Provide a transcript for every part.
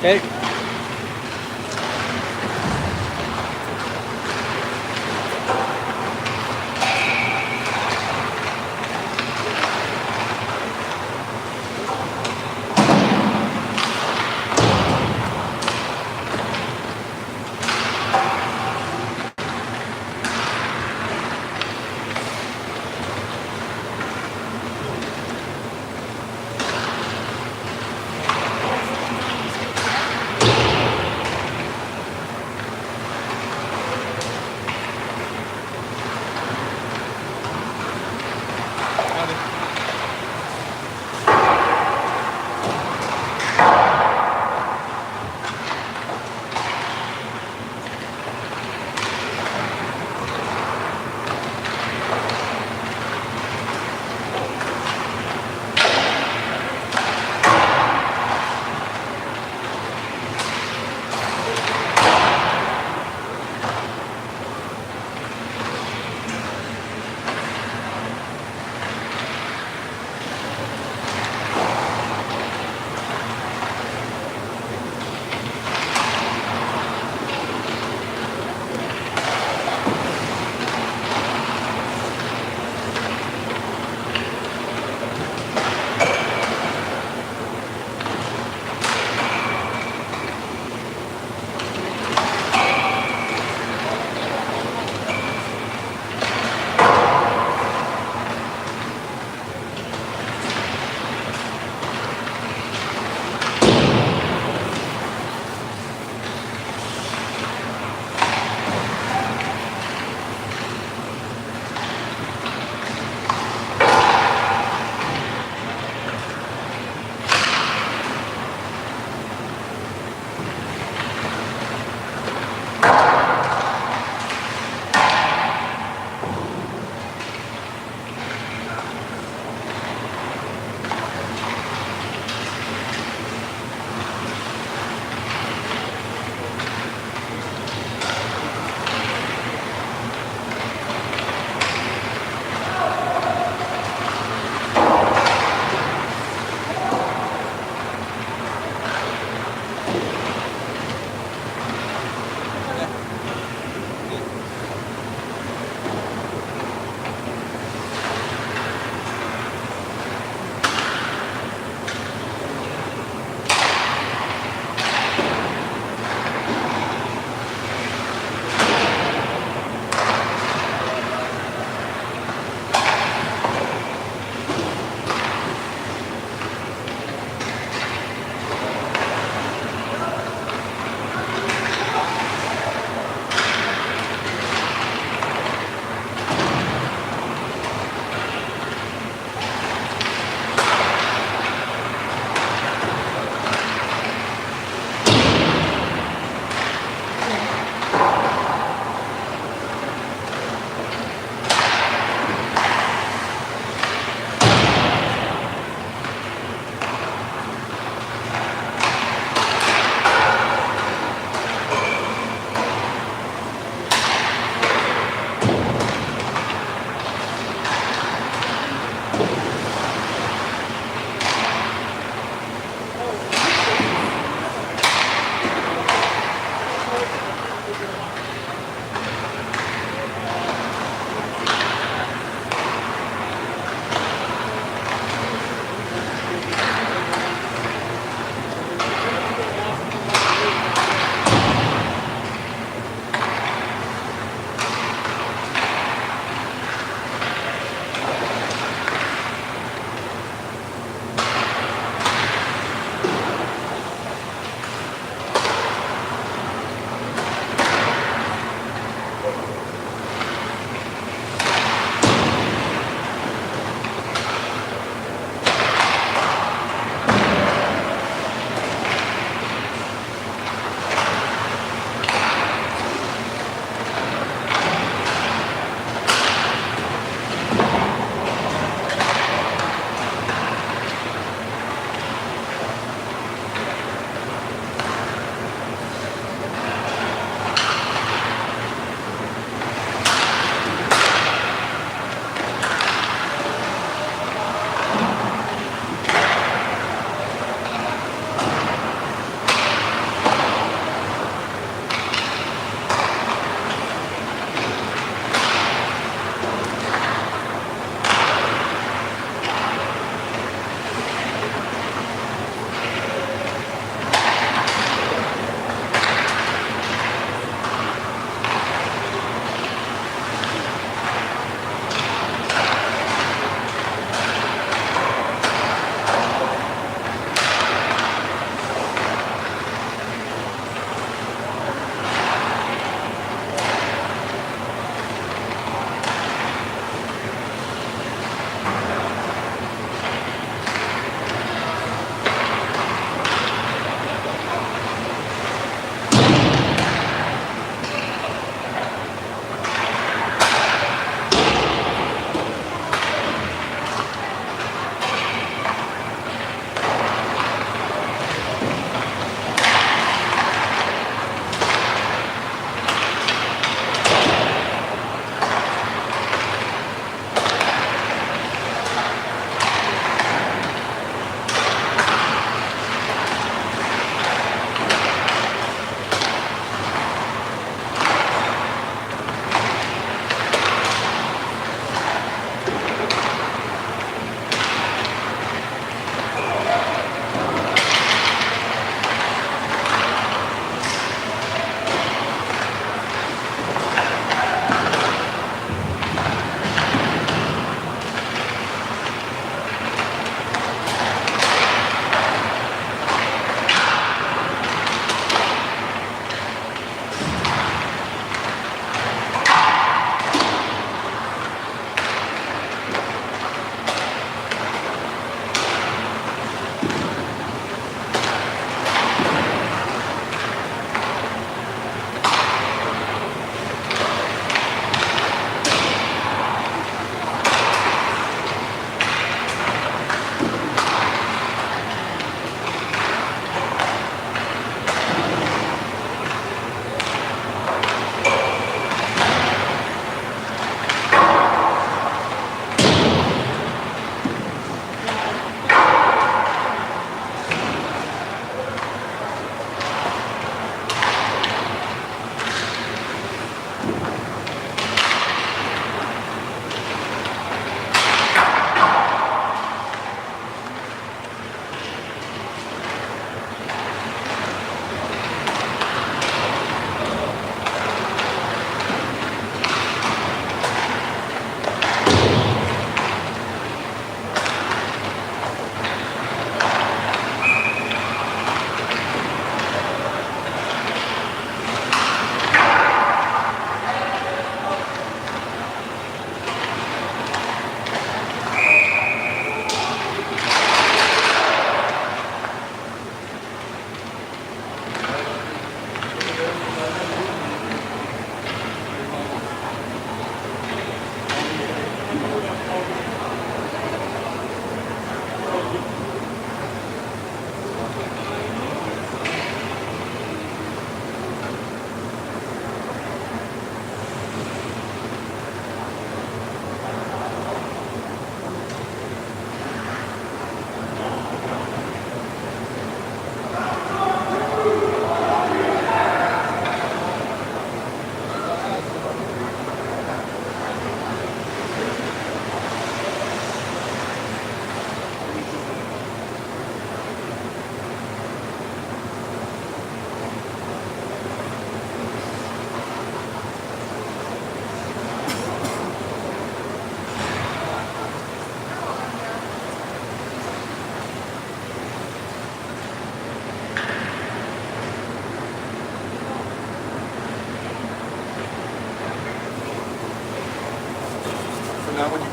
Okay.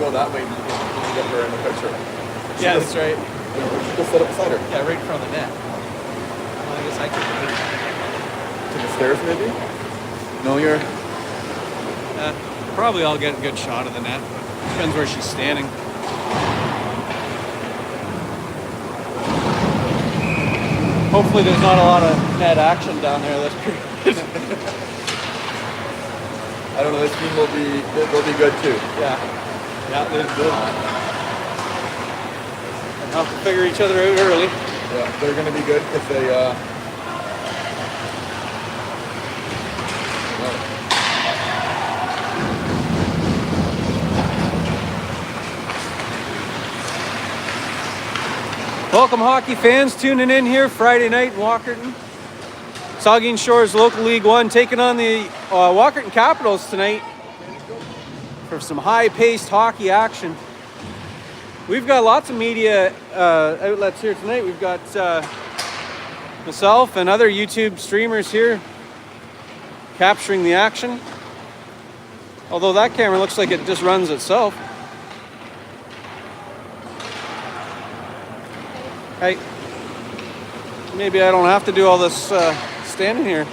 go that way, you can get her in the picture. Yeah, that's right. Just sit up beside her. Yeah, right in front of the net. Well, I guess I could do To the stairs, maybe? No, you're... probably I'll get a good shot of the net. Depends where she's standing. Hopefully there's not a lot of net action down there this period. I don't know, this team will be good too. Yeah. Yeah, they're good. And have to figure each other out early. Yeah, they're going to be good if they... Welcome hockey fans tuning in here Friday night in Walkerton. Saugeen Shores Local League 1 taking on the Walkerton Capitols tonight for some high-paced hockey action. We've got lots of media outlets here tonight. We've got myself and other YouTube streamers here capturing the action. Although that camera looks like it just runs itself. Hey, maybe I don't have to do all this standing here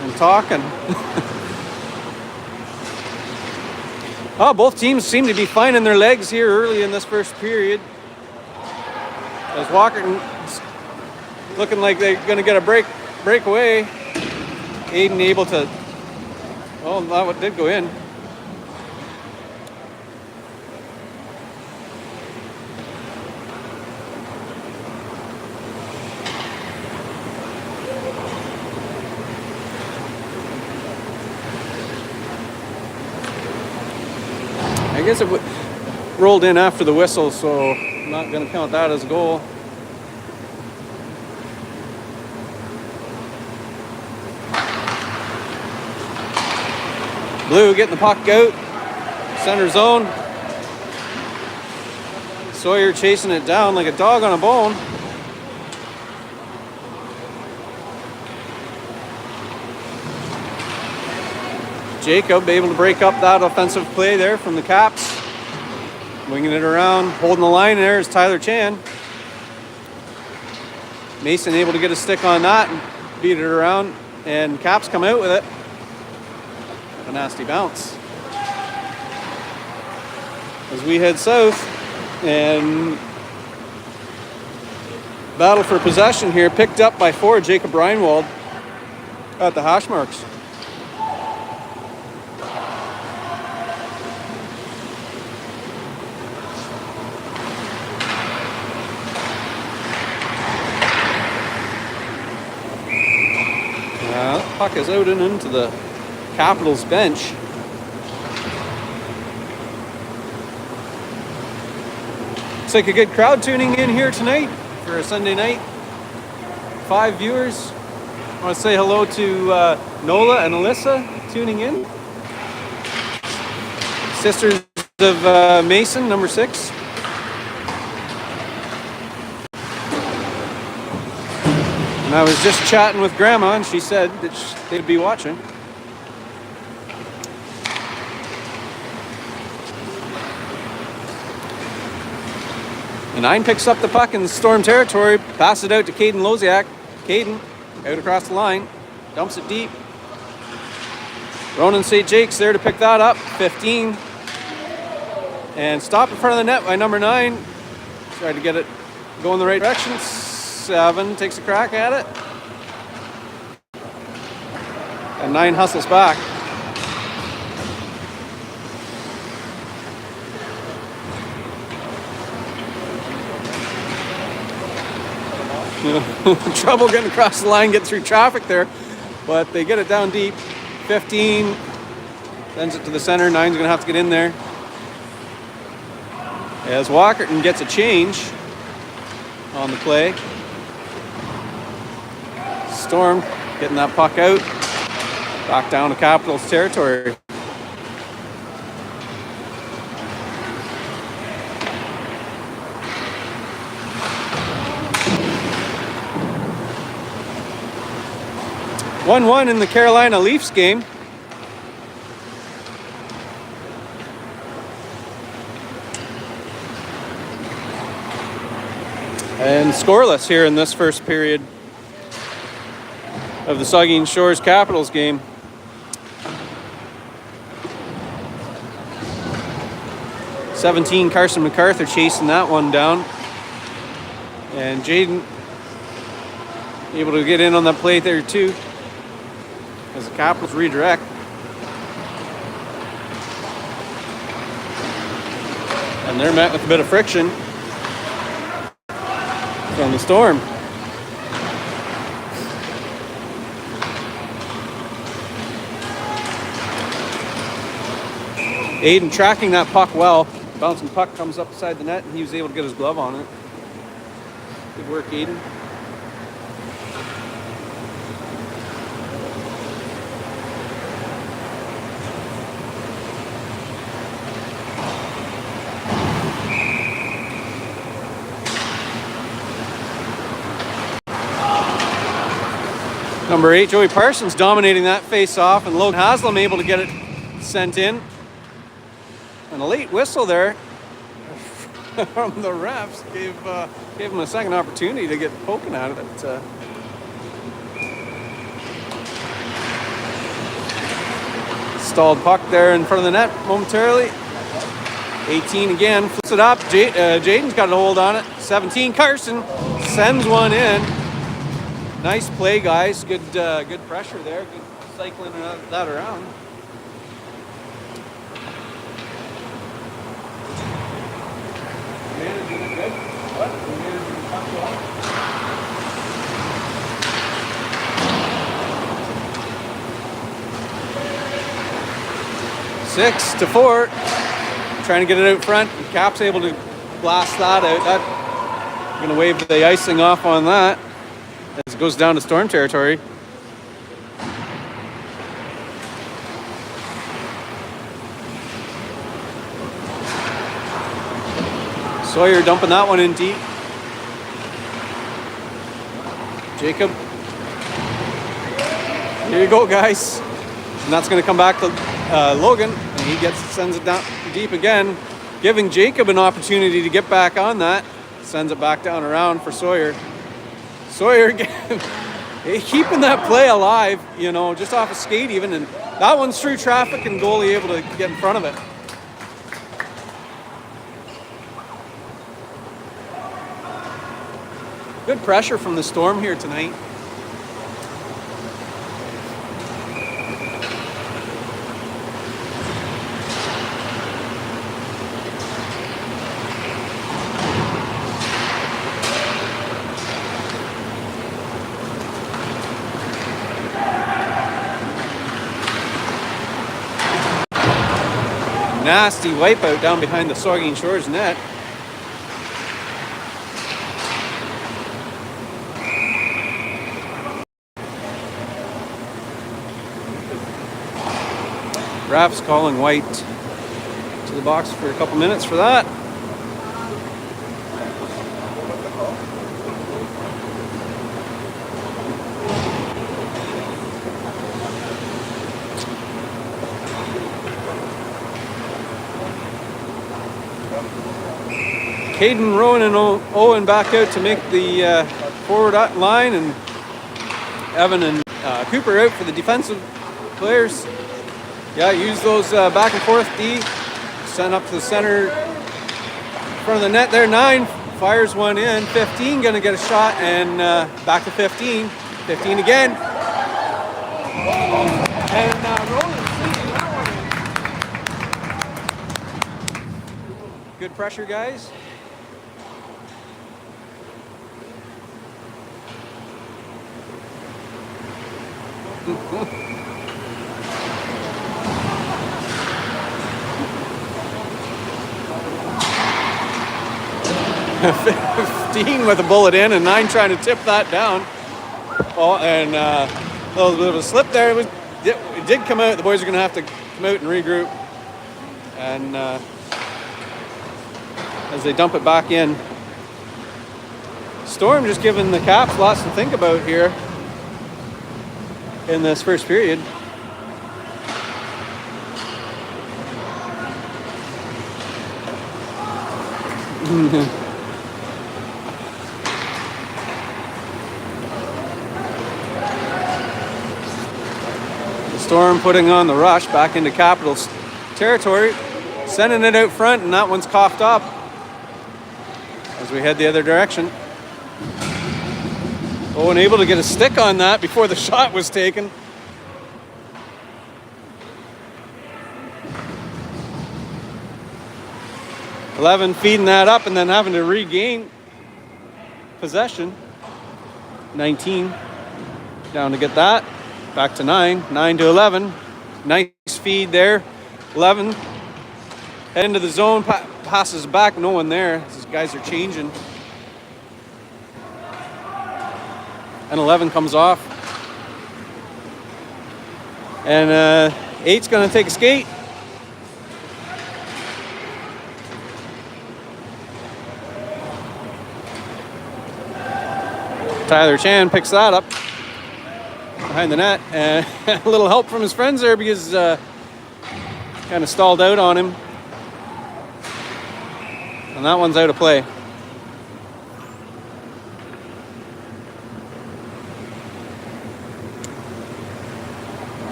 and talking. Oh, both teams seem to be finding their legs here early in this first period. As Walkerton's looking like they're going to get a breakaway. Aiden able to, oh, that did go in. I guess it rolled in after the whistle, so I'm not going to count that as a goal. Blue getting the puck out, center zone. Sawyer chasing it down like a dog on a bone. Jacob able to break up that offensive play there from the Caps. Winging it around, holding the line there is Tyler Chan. Mason able to get a stick on that and beat it around, and Caps come out with it. A nasty bounce. As we head south, and battle for possession here, picked up by forward Jacob Reinwald at the hash marks. Puck is out and into the Capitals bench. Looks like a good crowd tuning in here tonight for a Sunday night. 5 viewers. I want to say hello to Nola and Alyssa tuning in. Sisters of Mason, number 6. And I was just chatting with Grandma, and she said that they'd be watching. And 9 picks up the puck in Storm territory, passes it out to Caden Loziak. Caden, out across the line, dumps it deep. Ronan St. Jake's there to pick that up, 15. And stopped in front of the net by number 9. Tried to get it going the right direction. 7 takes a crack at it. And 9 hustles back. Trouble getting across the line, getting through traffic there. But they get it down deep. 15 sends it to the center. 9's going to have to get in there. As Walkerton gets a change on the play. Storm getting that puck out. Back down to Capitals territory. (1-1) in the Carolina Leafs game. And scoreless here in this first period of the Saugeen Shores Capitals game. '17 Carson MacArthur chasing that one down. And Jaden able to get in on that play there too, as the Capitals redirect. And they're met with a bit of friction from the Storm. Aiden tracking that puck well. Bouncing puck comes up beside the net, and he was able to get his glove on it. Good work, Aiden. Number 8, Joey Parsons dominating that face-off, and Logan Haslam able to get it sent in. And a late whistle there from the refs gave him a second opportunity to get poking at it. Stalled puck there in front of the net momentarily. 18 again, flips it up. Jaden's got a hold on it. 17, Carson sends one in. Nice play, guys. Good pressure there. Good cycling that around. Managing it good. What? Managing the puck well. Six to 4. Trying to get it out front. Cap's able to blast that out. That going to wave the icing off on that as it goes down to Storm territory. Sawyer dumping that one in deep. Jacob. Here you go, guys. And that's going to come back to Logan. And he sends it down deep again, giving Jacob an opportunity to get back on that. Sends it back down around for Sawyer. Sawyer again, keeping that play alive, just off a skate even. And that one's through traffic and goalie able to get in front of it. Good pressure from the Storm here tonight. Nasty wipeout down behind the Saugeen Shores net. Refs calling White to the box for a couple minutes for that. Caden, Rowan, and Owen back out to make the forward line, and Evan and Cooper out for the defensive players. Yeah, use those back and forth D. Send up to the center in front of the net there. 9 fires one in. 15 going to get a shot, and back to 15. 15 again. And Roland seeing that one in. Good pressure, guys. $15 with a bullet in, and 9 trying to tip that down. Oh, and a little bit of a slip there. It did come out. The boys are going to have to come out and regroup, and as they dump it back in. Storm just giving the Caps lots to think about here in this first period. Storm putting on the rush back into Capitals territory, sending it out front, and that one's coughed up as we head the other direction. Owen able to get a stick on that before the shot was taken. Eleven feeding that up and then having to regain possession. 19 down to get that. Back to 9. 9 to 11. Nice feed there. 11 head into the zone, passes back, no one there. These guys are changing. And 11 comes off. And 8's going to take a skate. Tyler Chan picks that up behind the net. And a little help from his friends there because kind of stalled out on him. And that one's out of play.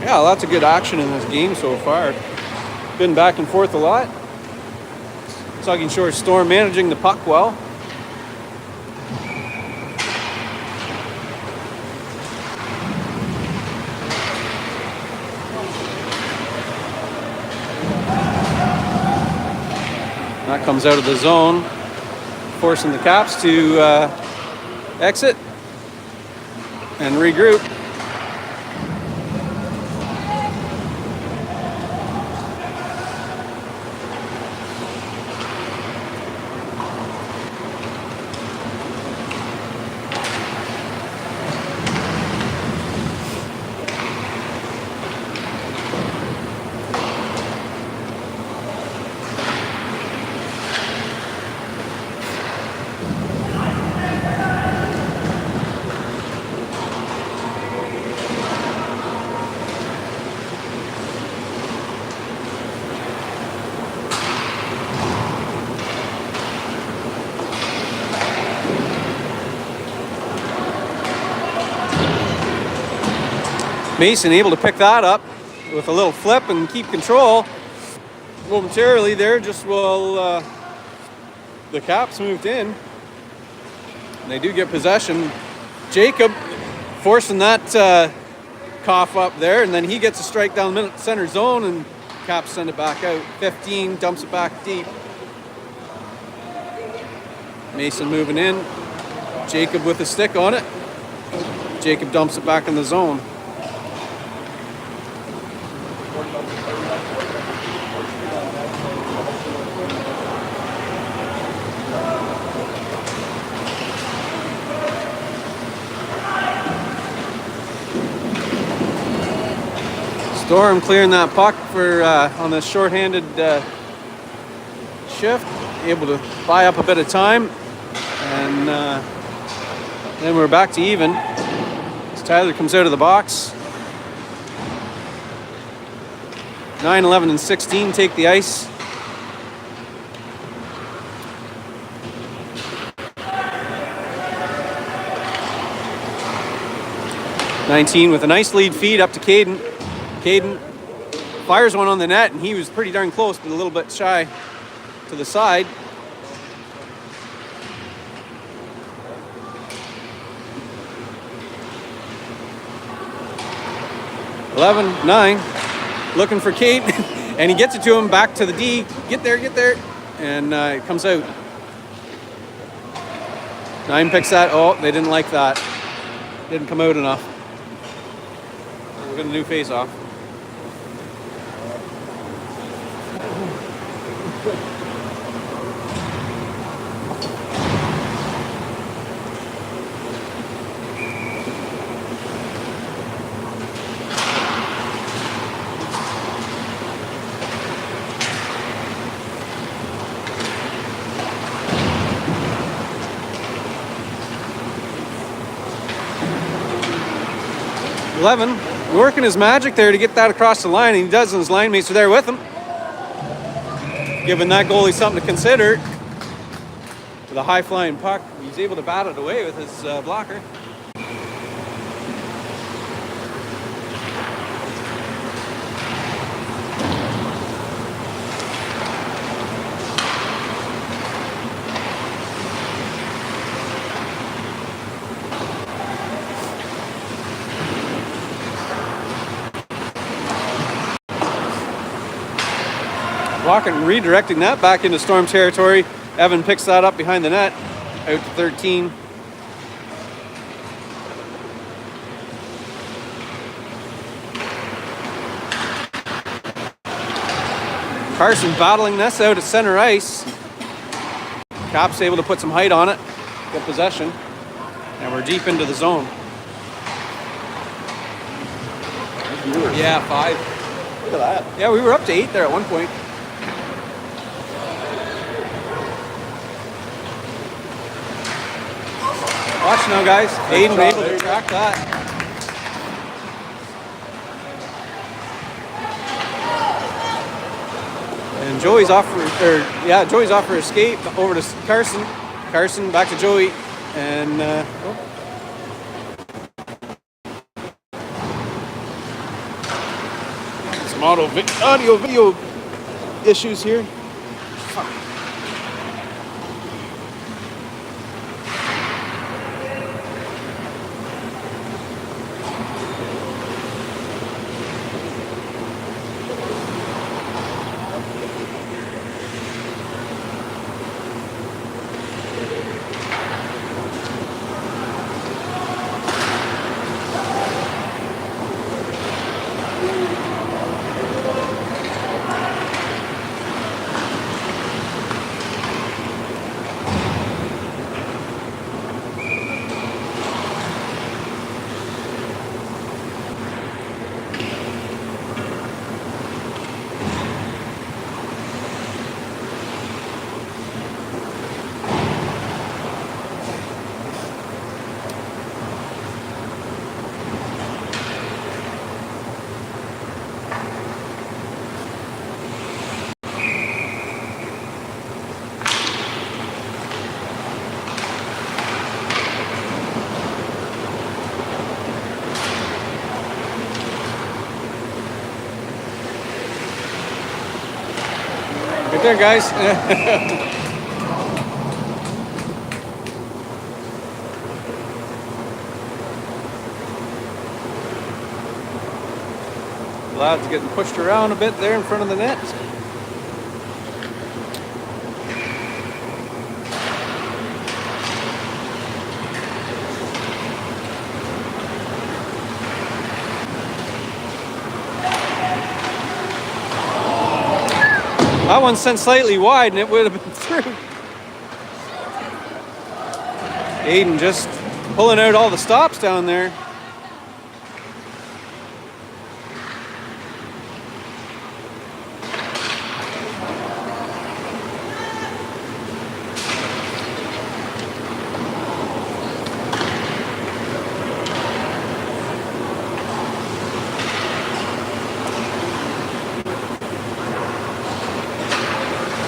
Yeah, lots of good action in this game so far. Been back and forth a lot. Saugeen Shores Storm managing the puck well. That comes out of the zone, forcing the Caps to exit and regroup. Mason able to pick that up with a little flip and keep control momentarily there just while the Caps moved in. And they do get possession. Jacob forcing that cough up there, and then he gets a strike down the center zone, and Caps send it back out. 15 dumps it back deep. Mason moving in. Jacob with a stick on it. Jacob dumps it back in the zone. Storm clearing that puck for on the shorthanded shift, able to buy up a bit of time, and then we're back to even as Tyler comes out of the box. 9, 11, and 16 take the ice. '19 with a nice lead feed up to Caden. Caden fires one on the net, and he was pretty darn close, but a little bit shy to the side. (11-9) looking for Kate, and he gets it to him back to the D. Get there, and it comes out. 9 picks that. Oh, they didn't like that. Didn't come out enough. We're getting a new face-off. Working his magic there to get that across the line, and he does, and his line mates are there with him. Giving that goalie something to consider. With a high-flying puck, he's able to bat it away with his blocker. Walkerton redirecting that back into Storm territory. Evan picks that up behind the net, out to 13. Carson battling this out at center ice. Cap's able to put some height on it, get possession, and we're deep into the zone. Yeah, 5. Look at that. Yeah, we were up to 8 there at one point. Watch now, guys. Aiden able to track that. And Joey's off for escape over to Carson. Carson back to Joey, and some audio video issues here. Right there, guys. Lads getting pushed around a bit there in front of the net. That one sent slightly wide and it would have been through. Aiden just pulling out all the stops down there.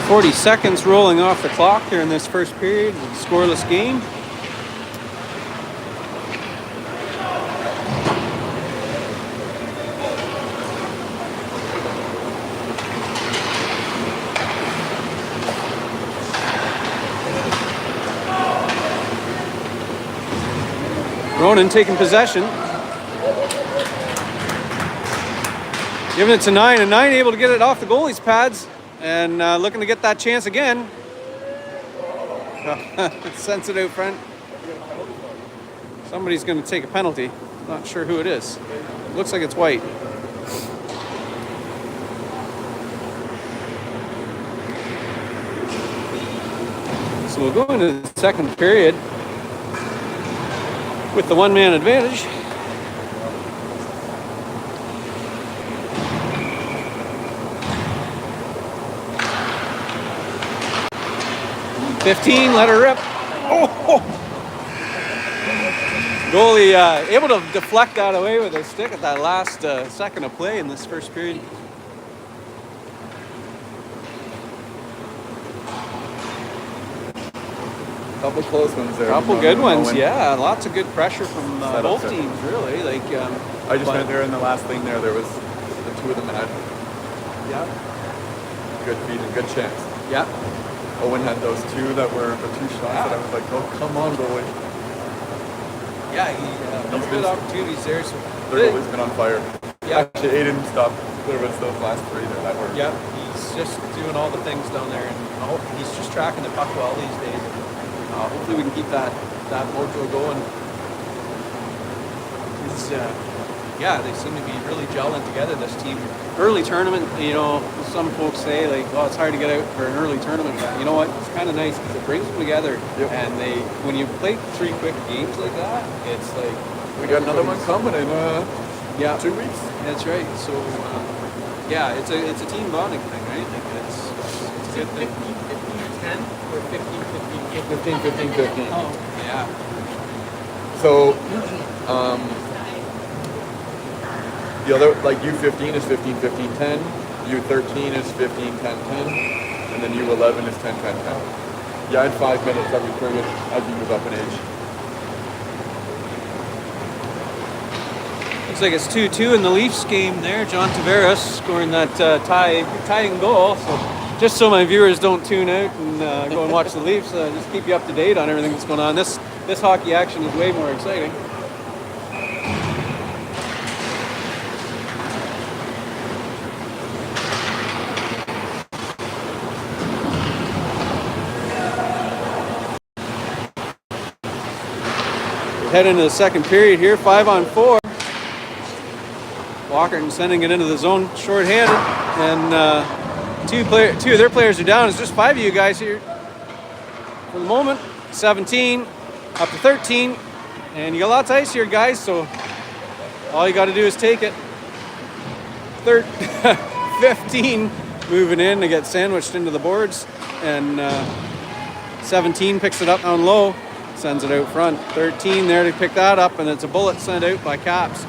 .40 seconds rolling off the clock here in this first period. Scoreless game. Ronan taking possession. Giving it to 9, and 9 able to get it off the goalie's pads. And looking to get that chance again. Sends it out front. Somebody's going to take a penalty. Not sure who it is. Looks like it's White. So we'll go into the second period with the one-man advantage. .15, let her rip. Oh! Goalie able to deflect that away with his stick at that last second of play in this first period. Couple close ones there. Couple good ones, yeah. Lots of good pressure from both teams, really. Like I just went there in the last thing there. There was the two of them had good feet and good chance. Yeah. Owen had those two that were the two shots that I was like, oh, come on, goalie. Yeah, he good opportunities there. So their goalie's been on fire. Yeah. Actually, Aiden stopped. There was those last three there that were. Yeah, he's just doing all the things down there, and he's just tracking the puck well these days. Hopefully we can keep that mojo going. Yeah, they seem to be really gelling together, this team. Early tournament, some folks say, like, oh, it's hard to get out for an early tournament. But you know what? It's kind of nice because it brings them together. Yep. And when you play 3 quick games like that, it's like... We got another one coming in 2 weeks. That's right. So, yeah, it's a team bonding thing, right? Like it's a good thing. 15-15-10 or 15-15-15? 15-15-15. Oh, yeah. So, the other, like U15 is 15-15-10, U13 is 15-10-10, and then U11 is 10-10-10. Yeah, in 5 minutes every period as you move up in age. Looks like it's 2-2 in the Leafs game there. John Tavares scoring that tying goal. So just so my viewers don't tune out and go and watch the Leafs, just keep you up to date on everything that's going on. This hockey action is way more exciting. Head into the second period here, 5-on-4. Walkerton sending it into the zone short-handed, and two of their players are down. It's just 5 of you guys here for the moment. 17 up to 13, and you got lots of ice here, guys. So all you got to do is take it. 15 moving in to get sandwiched into the boards, and 17 picks it up down low. Sends it out front. 13 there to pick that up, and it's a bullet sent out by Caps.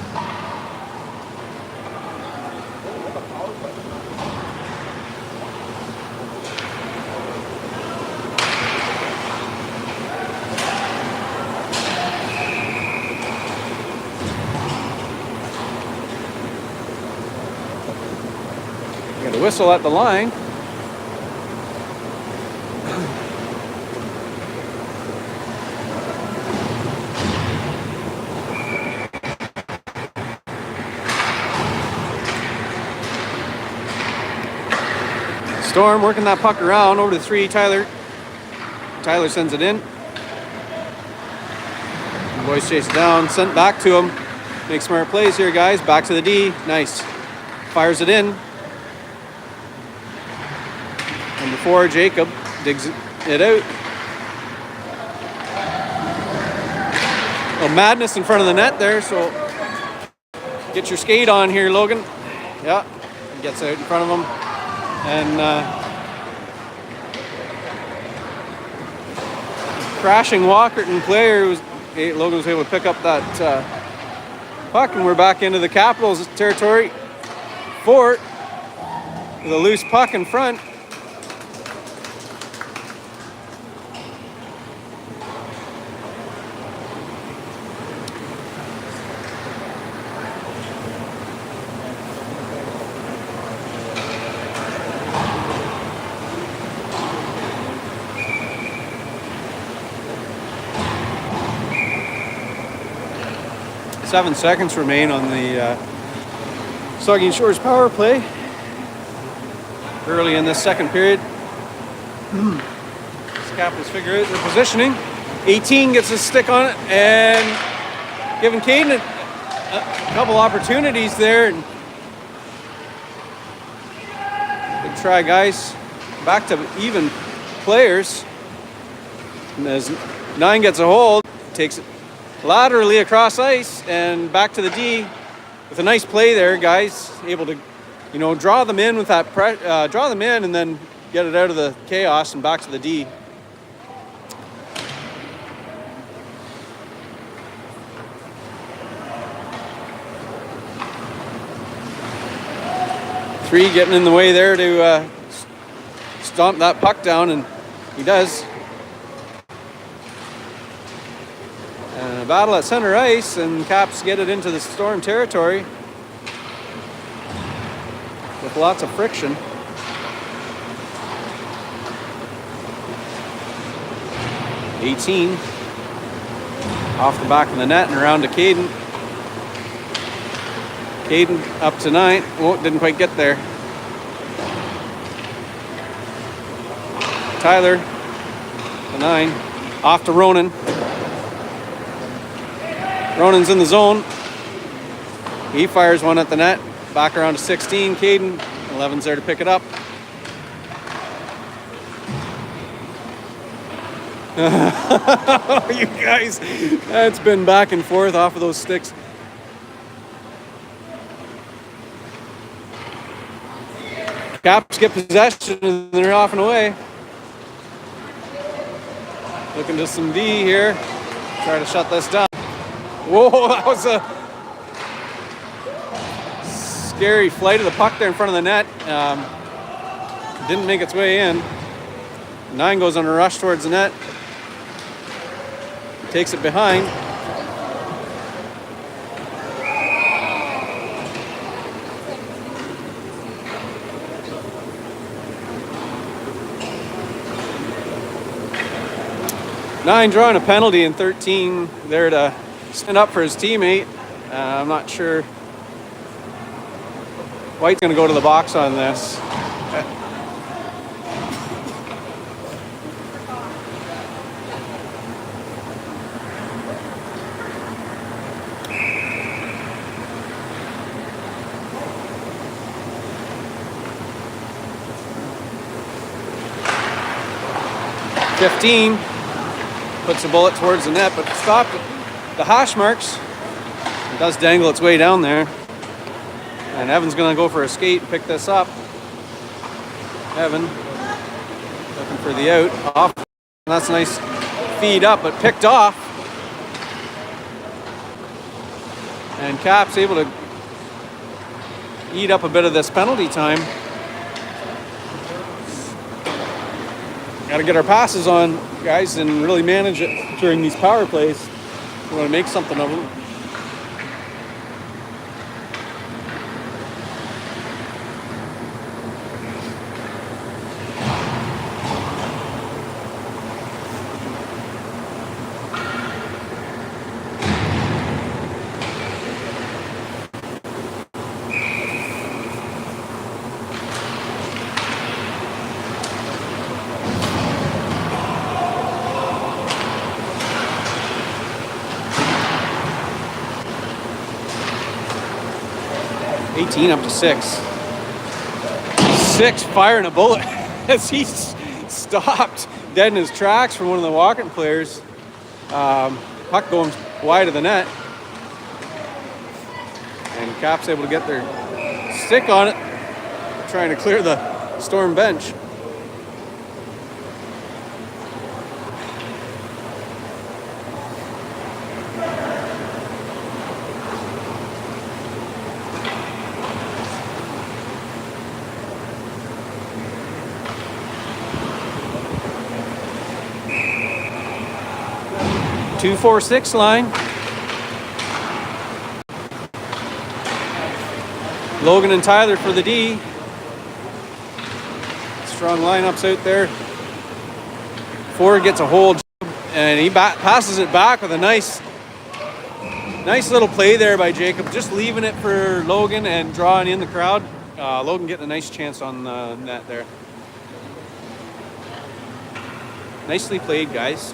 Got a whistle at the line. Storm working that puck around over to 3. Tyler sends it in. The boys chase it down, sent back to him. Make smart plays here, guys. Back to the D. Nice. Fires it in. Number 4, Jacob digs it out. Oh, madness in front of the net there, so get your skate on here, Logan. Yeah, gets out in front of him. And crashing Walkerton player Logan was able to pick up that puck, and we're back into the Capitals territory. Fort with a loose puck in front. Seven seconds remain on the Saugeen Shores power play. Early in this second period. Capitals figure out their positioning. 18 gets a stick on it, and giving Caden a couple opportunities there. And good try, guys. Back to even players. And as 9 gets a hold, takes it laterally across ice and back to the D with a nice play there, guys. Able to, draw them in with that draw them in and then get it out of the chaos and back to the D. Three getting in the way there to stomp that puck down, and he does. And a battle at center ice, and Caps get it into the Storm territory with lots of friction. (18) off the back of the net and around to Caden. Caden up to 9. Oh, didn't quite get there. Tyler, the 9, off to Ronan. Ronan's in the zone. He fires one at the net. Back around to 16, Caden. 11's there to pick it up. You guys, that's been back and forth off of those sticks. Caps get possession and they're off and away. Looking to some D here. Try to shut this down. Whoa, that was a scary flight of the puck there in front of the net. Didn't make its way in. 9 goes on a rush towards the net. Takes it behind. Nine drawing a penalty and 13 there to stand up for his teammate. I'm not sure. White's going to go to the box on this. "15 puts the bullet towards the net, but stopped the hash marks. It does dangle its way down there. And Evan's going to go for a skate and pick this up. Evan looking for the out. Off. That's a nice feed up, but picked off. And Cap's able to eat up a bit of this penalty time. Got to get our passes on, guys, and really manage it during these power plays. We want to make something of them. Up to 6. 6 firing a bullet as he stopped dead in his tracks from one of the Walkerton players. Puck going wide of the net. And Cap's able to get their stick on it, trying to clear the Storm bench. Two, 4, 6 line. Logan and Tyler for the D. Strong lineups out there. Ford gets a hold and he passes it back with a nice little play there by Jacob. Just leaving it for Logan and drawing in the crowd. Logan getting a nice chance on the net there. Nicely played, guys.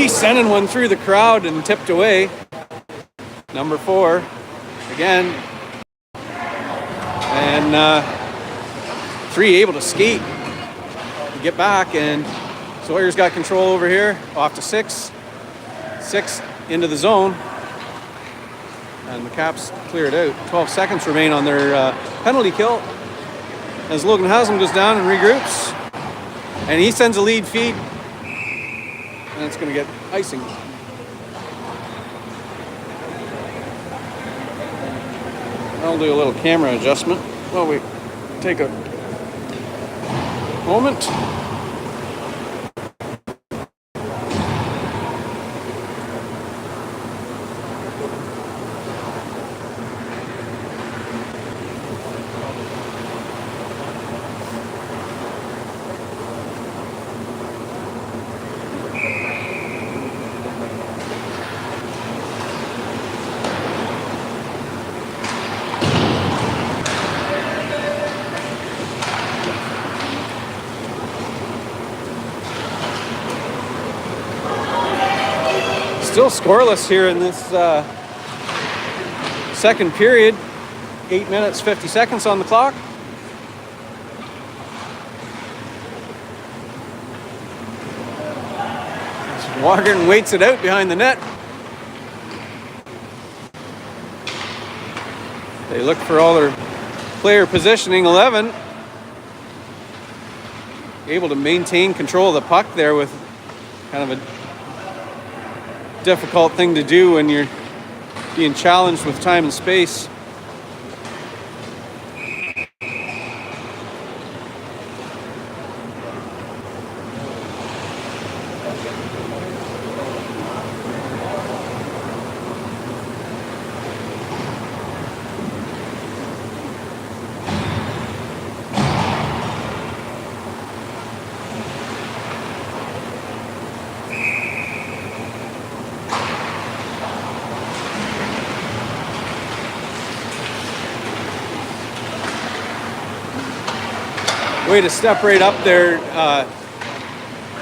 Sending one through the crowd and tipped away. Number 4 again. And 3 able to skate to get back, and Sawyer's got control over here. Off to 6. 6 into the zone. And the Caps clear it out. 12 seconds remain on their penalty kill as Logan Haslam goes down and regroups. And he sends a lead feed. And it's going to get icing. I'll do a little camera adjustment while we take a moment. Still scoreless here in this second period. 8 minutes, 50 seconds on the clock. Walkerton waits it out behind the net. They look for all their player positioning. 11 able to maintain control of the puck there with kind of a difficult thing to do when you're being challenged with time and space. Way to step right up there,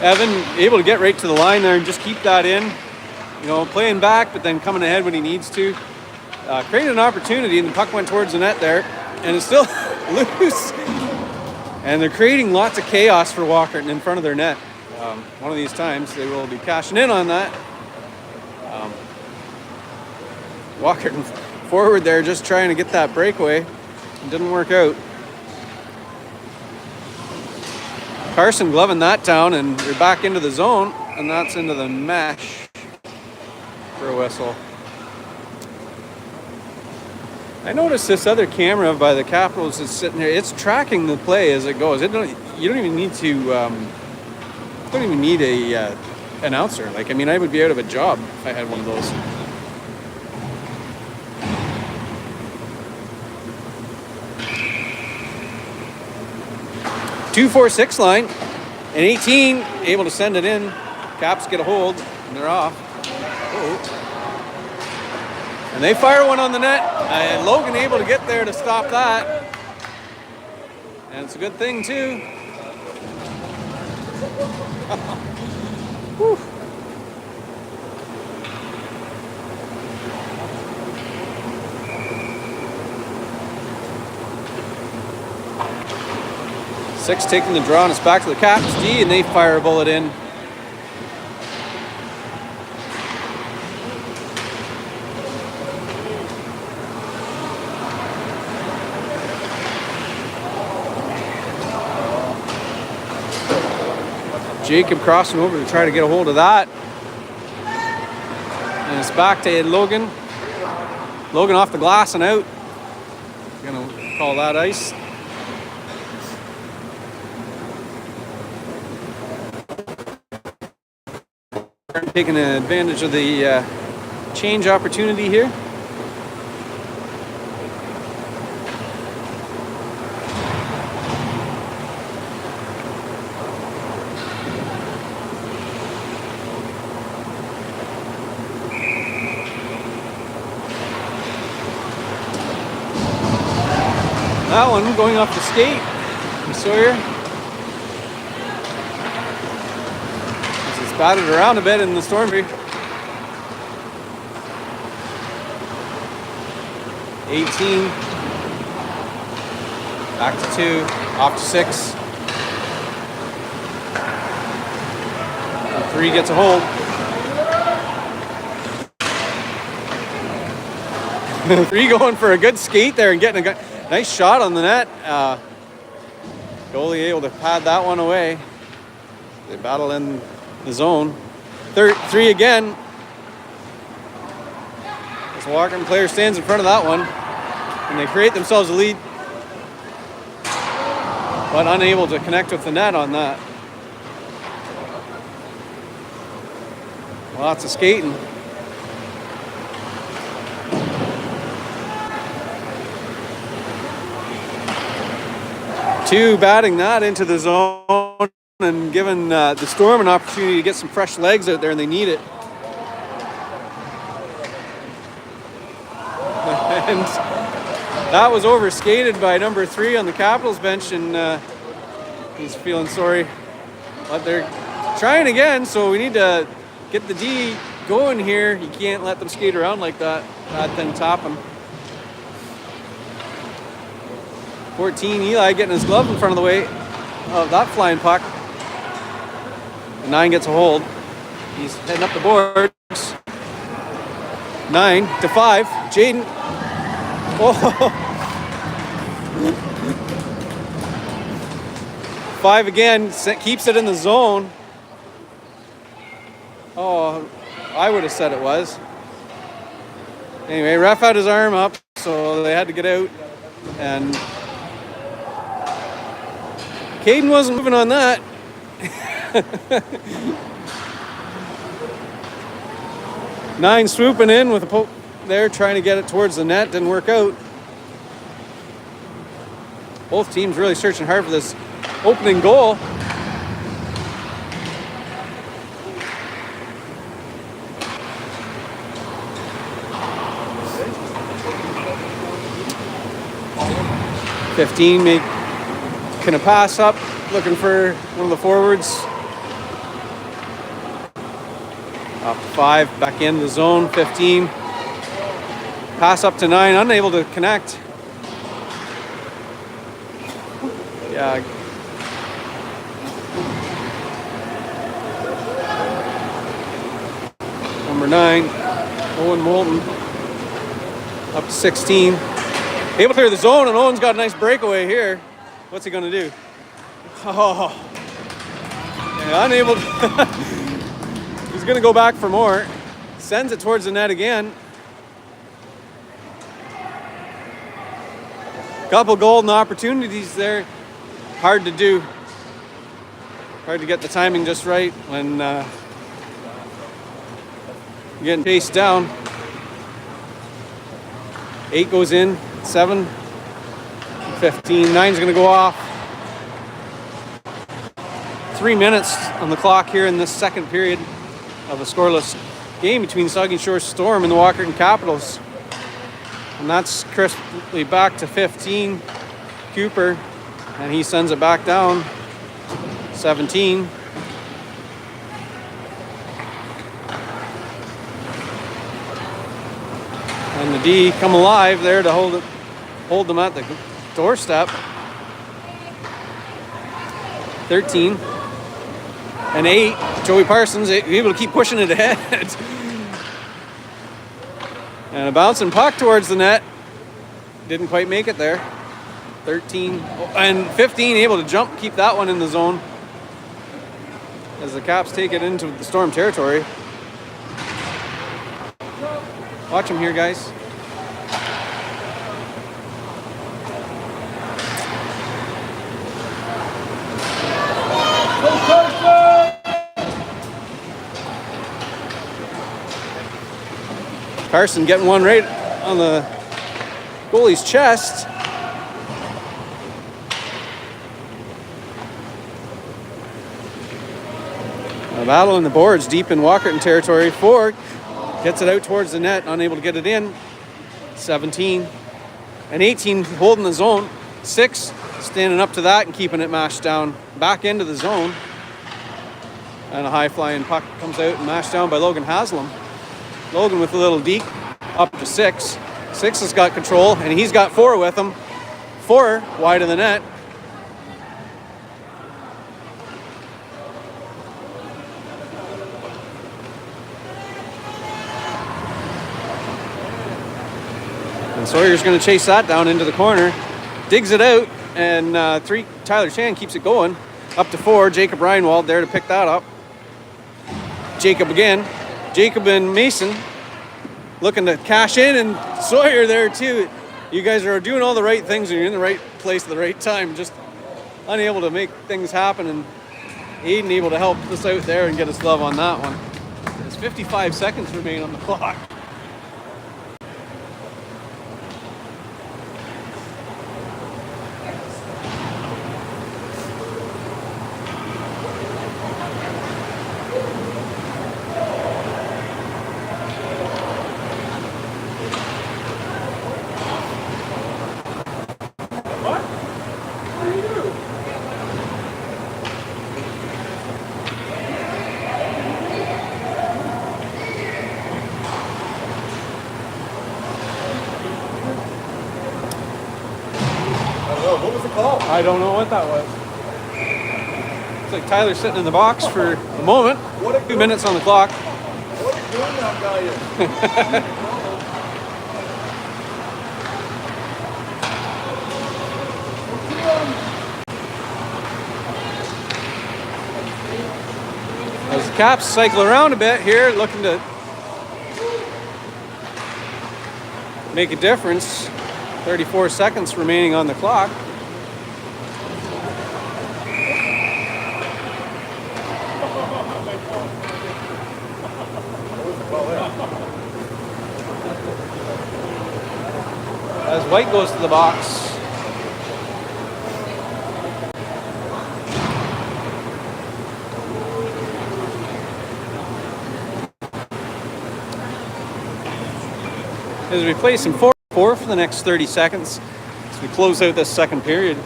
Evan, able to get right to the line there and just keep that in. You know, playing back, but then coming ahead when he needs to. Created an opportunity, and the puck went towards the net there, and it's still loose. And they're creating lots of chaos for Walkerton in front of their net. One of these times, they will be cashing in on that. Walkerton forward there, just trying to get that breakaway. It didn't work out. Carson gloving that down, and you're back into the zone, and that's into the mesh for a whistle. I noticed this other camera by the Capitals is sitting there. It's tracking the play as it goes. You don't even need to. Don't even need a announcer. Like, I mean, I would be out of a job if I had one of those. 2-4-6 line, and 18 able to send it in. Caps get a hold, and they're off. Oh. And they fire one on the net, and Logan able to get there to stop that. And it's a good thing too. Whew. Six taking the draw, and it's back to the Caps D, and they fire a bullet in. Jacob crossing over to try to get a hold of that. And it's back to Logan. Logan off the glass and out. Gonna call that ice. Taking advantage of the change opportunity here. That one going off the skate. Sawyer. Batted around a bit in the Stormby. 18. Back to 2. Off to 6. 3 gets a hold. 3 going for a good skate there and getting a nice shot on the net. Goalie able to pad that one away. They battle in the zone. 3 again. This Walkerton player stands in front of that one, and they create themselves a lead, but unable to connect with the net on that. Lots of skating. Two batting that into the zone and giving the Storm an opportunity to get some fresh legs out there, and they need it. And that was over-skated by number 3 on the Capitals bench, and he's feeling sorry. But they're trying again, so we need to get the D going here. You can't let them skate around like that. Bad thing to tap them. 14, Eli getting his glove in front of the way of that flying puck. And 9 gets a hold. He's heading up the boards. 9 to 5. Jaden. Oh. 5 again. Keeps it in the zone. Oh, I would have said it was. Anyway, ref had his arm up, so they had to get out. And Caden wasn't moving on that. Nine swooping in with a poke there, trying to get it towards the net. Didn't work out. Both teams really searching hard for this opening goal. making a pass up, looking for one of the forwards. Up to 5, back in the zone. 15. Pass up to 9, unable to connect. Yeah. Number 9, Owen Moulton. Up to 16. Able to clear the zone, and Owen's got a nice breakaway here. What's he going to do? Oh. Yeah, unable to. He's going to go back for more. Sends it towards the net again. Couple golden opportunities there. Hard to do. Hard to get the timing just right when getting chased down. 8 goes in. 7. 15. 9's going to go off. 3 minutes on the clock here in this second period of a scoreless game between Saugeen Shores Storm and the Walkerton Capitols. And that's crisply back to 15, Cooper, and he sends it back down. 17. And the D come alive there to hold them at the doorstep. 13. And 8, Joey Parsons able to keep pushing it ahead. And a bouncing puck towards the net. Didn't quite make it there. 13 and 15 able to jump, keep that one in the zone. As the Caps take it into the Storm territory. Watch them here, guys. Carson getting one right on the goalie's chest. A battle in the boards deep in Walkerton territory. 4 gets it out towards the net, unable to get it in. 17 and 18 holding the zone. 6 standing up to that and keeping it mashed down back into the zone. And a high flying puck comes out and mashed down by Logan Haslam. Logan with a little deke up to 6. 6 has got control, and he's got 4 with him. 4 wide of the net. And Sawyer's going to chase that down into the corner. Digs it out, and 3, Tyler Chan keeps it going. Up to 4, Jacob Reinwald there to pick that up. Jacob again. Jacob and Mason looking to cash in, and Sawyer there too. You guys are doing all the right things and you're in the right place at the right time, just unable to make things happen, and Aiden able to help us out there and get his glove on that one. There's 55 seconds remain on the clock. I don't know what that was. Looks like Tyler's sitting in the box for the moment. 2 minutes on the clock. What a good that guy is. As the Caps cycle around a bit here, looking to make a difference. 34 seconds remaining on the clock. As White goes to the box. As we play some 4-4 for the next 30 seconds as we close out this second period.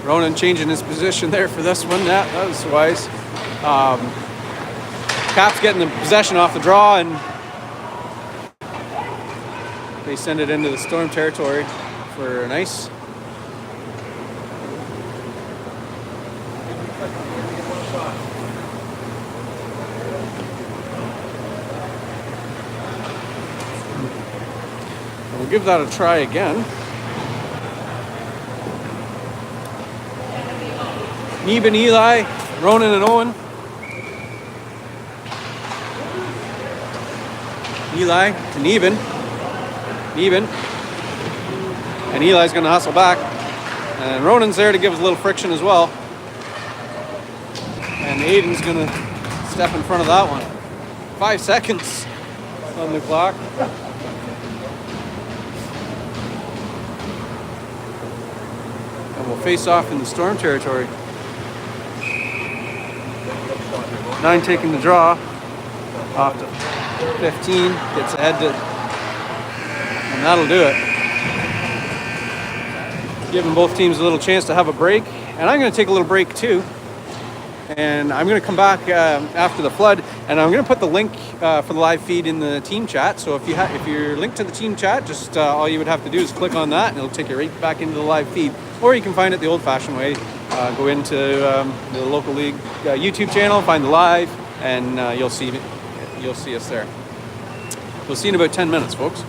Ronan changing his position there for this one. That was wise. Caps getting the possession off the draw, and they send it into the Storm territory for an ice. We'll give that a try again. Neben, Eli, Ronan, and Owen. Eli to Neben. Neben. And Eli's going to hustle back. And Ronan's there to give us a little friction as well. And Aiden's going to step in front of that one. 5 seconds on the clock. And we'll face off in the Storm territory. 9 taking the draw. Off to 15. Gets ahead to... And that'll do it. Giving both teams a little chance to have a break. And I'm going to take a little break too. And I'm going to come back after the flood, and I'm going to put the link for the live feed in the team chat. So if you're linked to the team chat, just all you would have to do is click on that, and it'll take you right back into the live feed. Or you can find it the old-fashioned way. Go into the local league YouTube channel, find the live, and you'll see us there. We'll see you in about 10 minutes, folks.